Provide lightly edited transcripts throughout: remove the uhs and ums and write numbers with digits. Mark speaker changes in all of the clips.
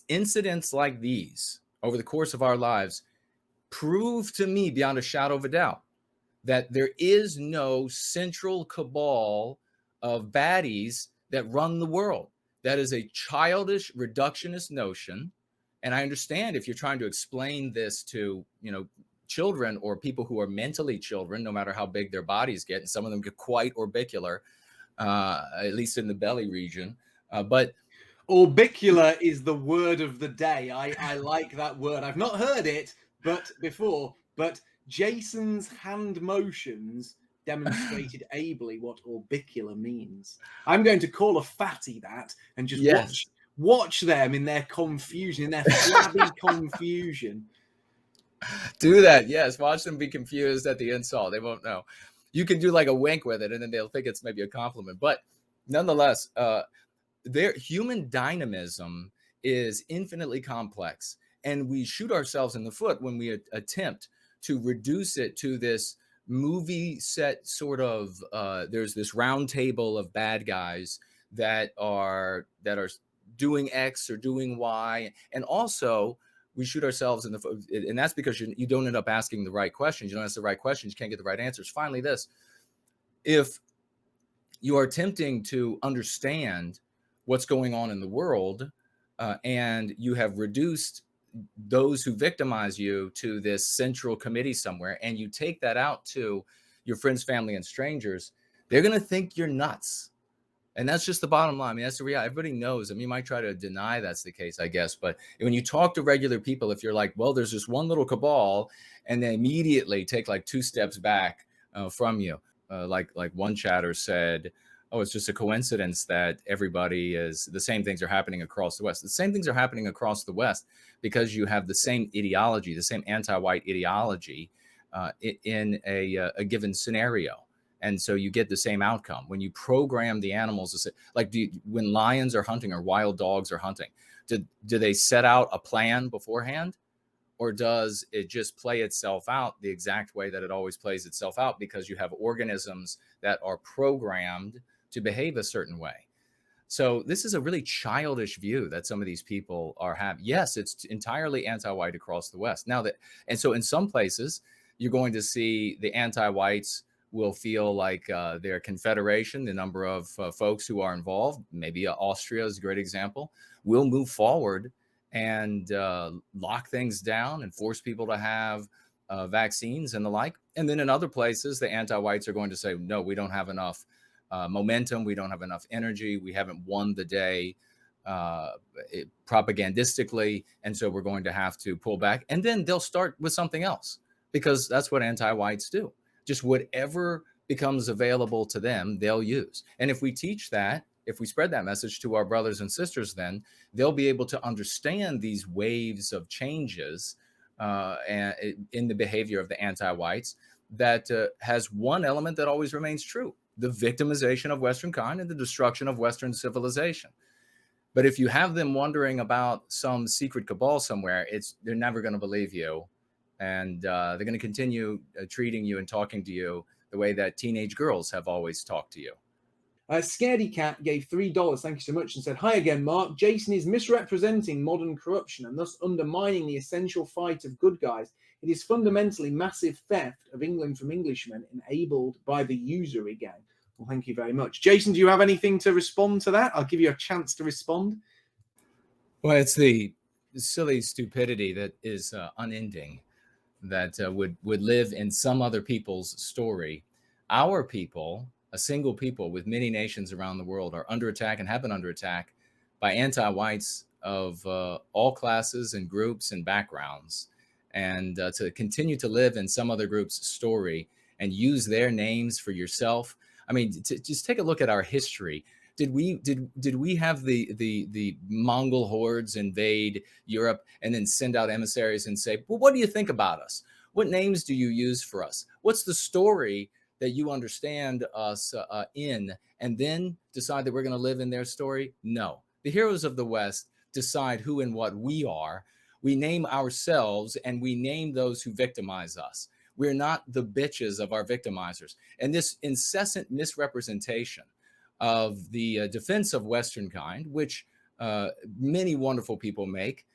Speaker 1: incidents like these over the course of our lives prove to me beyond a shadow of a doubt that there is no central cabal of baddies that run the world. That is a childish, reductionist notion. And I understand if you're trying to explain this to, children or people who are mentally children, no matter how big their bodies get, and some of them get quite orbicular, at least in the belly region. But
Speaker 2: orbicular is the word of the day. I like that word. I've not heard it before, but Jason's hand motions demonstrated ably what orbicular means. I'm going to call a fatty that and just watch them in their confusion, in their flabby confusion.
Speaker 1: Do that. Yes. Watch them be confused at the insult. They won't know. You can do like a wink with it and then they'll think it's maybe a compliment. But nonetheless, their human dynamism is infinitely complex. And we shoot ourselves in the foot when we attempt to reduce it to this movie set sort of, there's this round table of bad guys that are doing X or doing Y. And also, we shoot ourselves in the foot, and that's because you don't end up asking the right questions. You don't ask the right questions, you can't get the right answers. Finally, this, if you are attempting to understand what's going on in the world, and you have reduced those who victimize you to this central committee somewhere, and you take that out to your friends, family, and strangers, they're going to think you're nuts. And that's just the bottom line. I mean, that's the reality. Everybody knows. I mean, you might try to deny that's the case, I guess. But when you talk to regular people, if you're like, well, there's this one little cabal, and they immediately take like 2 steps back from you. Like one chatter said, oh, it's just a coincidence that everybody is, the same things are happening across the West. The same things are happening across the West because you have the same ideology, the same anti-white ideology in a given scenario. And so you get the same outcome. When you program the animals, like when lions are hunting or wild dogs are hunting, do they set out a plan beforehand? Or does it just play itself out the exact way that it always plays itself out because you have organisms that are programmed to behave a certain way? So this is a really childish view that some of these people are having. Yes, it's entirely anti-white across the West. And so in some places, you're going to see the anti-whites will feel like their confederation, the number of folks who are involved, maybe Austria is a great example, will move forward and lock things down and force people to have vaccines and the like. And then in other places, the anti-whites are going to say, no, we don't have enough momentum. We don't have enough energy. We haven't won the day propagandistically. And so we're going to have to pull back. And then they'll start with something else because that's what anti-whites do. Just whatever becomes available to them, they'll use. And if we teach that, if we spread that message to our brothers and sisters, then they'll be able to understand these waves of changes and in the behavior of the anti-whites that has one element that always remains true: the victimization of Western kind and the destruction of Western civilization. But if you have them wondering about some secret cabal somewhere, they're never going to believe you. And they're going to continue treating you and talking to you the way that teenage girls have always talked to you.
Speaker 2: Scaredy Cat gave $3, thank you so much, and said, hi again, Mark. Jason is misrepresenting modern corruption and thus undermining the essential fight of good guys. It is fundamentally massive theft of England from Englishmen enabled by the usury gang. Well, thank you very much. Jason, do you have anything to respond to that? I'll give you a chance to respond.
Speaker 1: Well, it's the silly stupidity that is unending, that would live in some other people's story. Our people, a single people with many nations around the world, are under attack and have been under attack by anti-whites of all classes and groups and backgrounds. And to continue to live in some other group's story and use their names for yourself. I mean, just take a look at our history. Did we have the Mongol hordes invade Europe and then send out emissaries and say, well, what do you think about us? What names do you use for us? What's the story that you understand us in? And then decide that we're going to live in their story? No. The heroes of the West decide who and what we are. We name ourselves and we name those who victimize us. We're not the bitches of our victimizers. And this incessant misrepresentation of the defense of Western kind, which many wonderful people make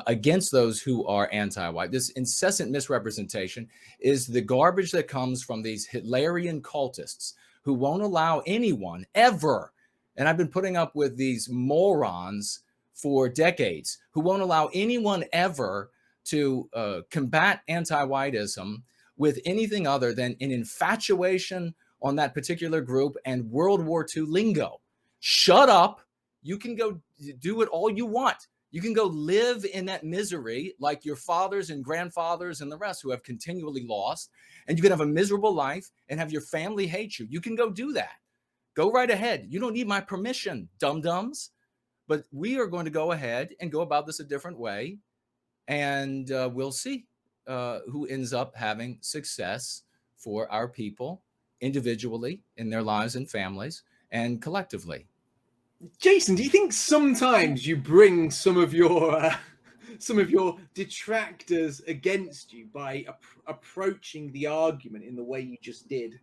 Speaker 1: against those who are anti-white. This incessant misrepresentation is the garbage that comes from these Hitlerian cultists who won't allow anyone ever, and I've been putting up with these morons for decades, who won't allow anyone ever to combat anti-whiteism with anything other than an infatuation on that particular group and World War II lingo. Shut up. You can go do it all you want. You can go live in that misery like your fathers and grandfathers and the rest who have continually lost, and you can have a miserable life and have your family hate you. You can go do that. Go right ahead. You don't need my permission, dum-dums. But we are going to go ahead and go about this a different way, and we'll see who ends up having success for our people individually in their lives and families and collectively.
Speaker 2: Jason, do you think sometimes you bring some of your detractors against you by approaching the argument in the way you just did?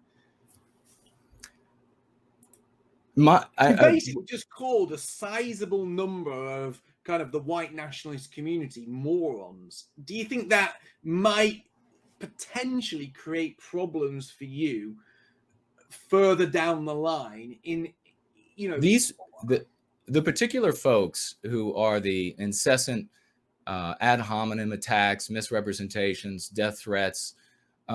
Speaker 2: You basically just called a sizable number of kind of the white nationalist community morons. Do you think that might potentially create problems for you further down the line in,
Speaker 1: the particular folks who are the incessant ad hominem attacks, misrepresentations, death threats?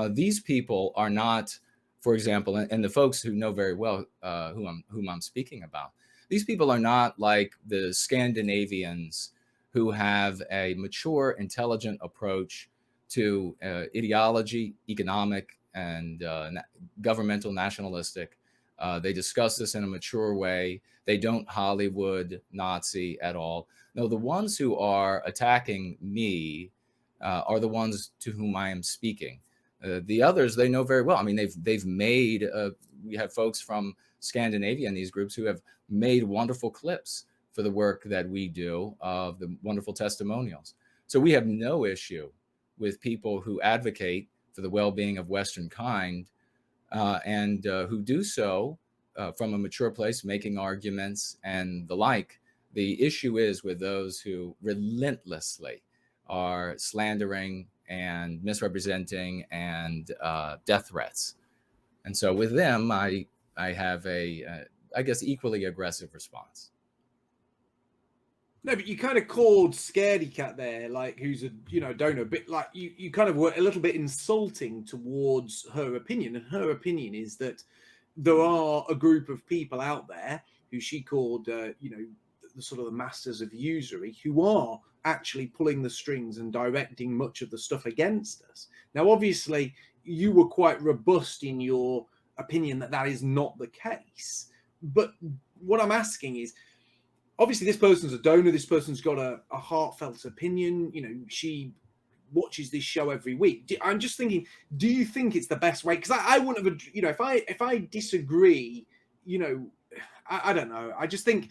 Speaker 1: These people are not, for example, and the folks who know very well whom I'm speaking about, these people are not like the Scandinavians who have a mature, intelligent approach to ideology, economic, and governmental nationalistic. They discuss this in a mature way. They don't Hollywood Nazi at all. No, the ones who are attacking me are the ones to whom I am speaking. The others, they know very well. I mean, they've made, we have folks from Scandinavia in these groups who have made wonderful clips for the work that we do of the wonderful testimonials. So we have no issue with people who advocate for the well-being of Western kind and who do so from a mature place, making arguments and the like. The issue is with those who relentlessly are slandering and misrepresenting and death threats. And so with them, I have a, I guess, equally aggressive response.
Speaker 2: No, but you kind of called Scaredy Cat there, like, who's a donor, but like you kind of were a little bit insulting towards her opinion, and her opinion is that there are a group of people out there who she called, the sort of the masters of usury, who are actually pulling the strings and directing much of the stuff against us. Now, obviously, you were quite robust in your opinion that that is not the case. But what I'm asking is, obviously, this person's a donor. This person's got a heartfelt opinion. She watches this show every week. I'm just thinking, do you think it's the best way? Because I wouldn't have, if I disagree, I don't know. I just think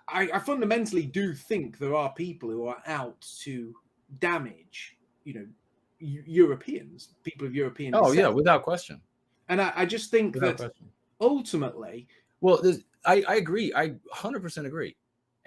Speaker 2: I fundamentally do think there are people who are out to damage, Europeans, people of European descent.
Speaker 1: Oh, yeah, without question.
Speaker 2: And I just think that ultimately...
Speaker 1: Well, I agree. I 100% agree.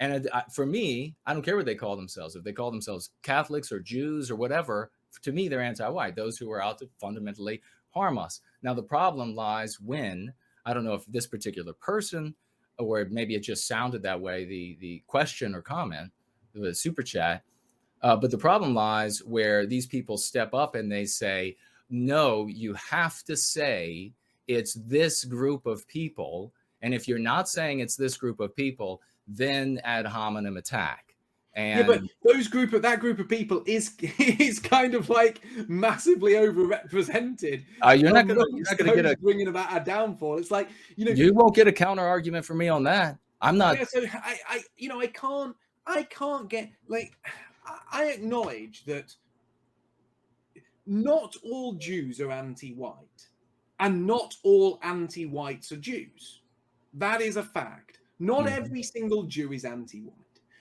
Speaker 1: And for me, I don't care what they call themselves. If they call themselves Catholics or Jews or whatever, to me, they're anti-white, those who are out to fundamentally harm us. Now, the problem lies when, I don't know if this particular person, or maybe it just sounded that way, the question or comment, the super chat, but the problem lies where these people step up and they say, no, you have to say it's this group of people. And if you're not saying it's this group of people, then ad hominem attack. And
Speaker 2: yeah, but that group of people is kind of like massively overrepresented.
Speaker 1: You're not going to get a
Speaker 2: bringing about a downfall. It's like,
Speaker 1: you won't get a counter argument from me on that. I'm not.
Speaker 2: Yeah, so I can't get, like, I acknowledge that not all Jews are anti-white, and not all anti-whites are Jews. That is a fact. Not every single Jew is anti-white,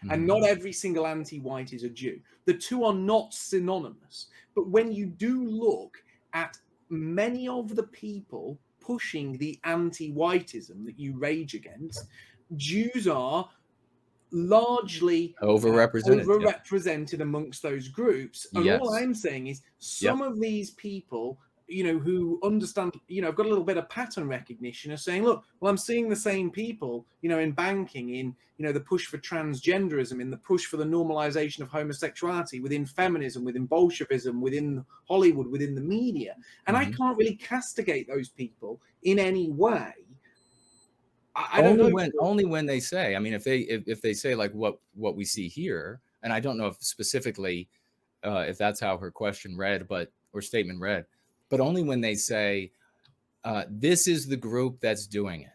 Speaker 2: and not every single anti-white is a Jew. The two are not synonymous. But when you do look at many of the people pushing the anti-whiteism that you rage against, Jews are largely
Speaker 1: Overrepresented. Yep.
Speaker 2: overrepresented amongst those groups. And all
Speaker 1: Yes.
Speaker 2: I'm saying is
Speaker 1: Yep.
Speaker 2: some of these people, who understand, have got a little bit of pattern recognition, are saying, look, well, I'm seeing the same people, in banking, in, the push for transgenderism, in the push for the normalization of homosexuality, within feminism, within Bolshevism, within Hollywood, within the media. And I
Speaker 1: Mhm.
Speaker 2: can't really castigate those people in any way. I don't
Speaker 1: Only
Speaker 2: know.
Speaker 1: when they say, I mean, if they say like what we see here, and I don't know if specifically if that's how her question read, or statement read, but only when they say this is the group that's doing it.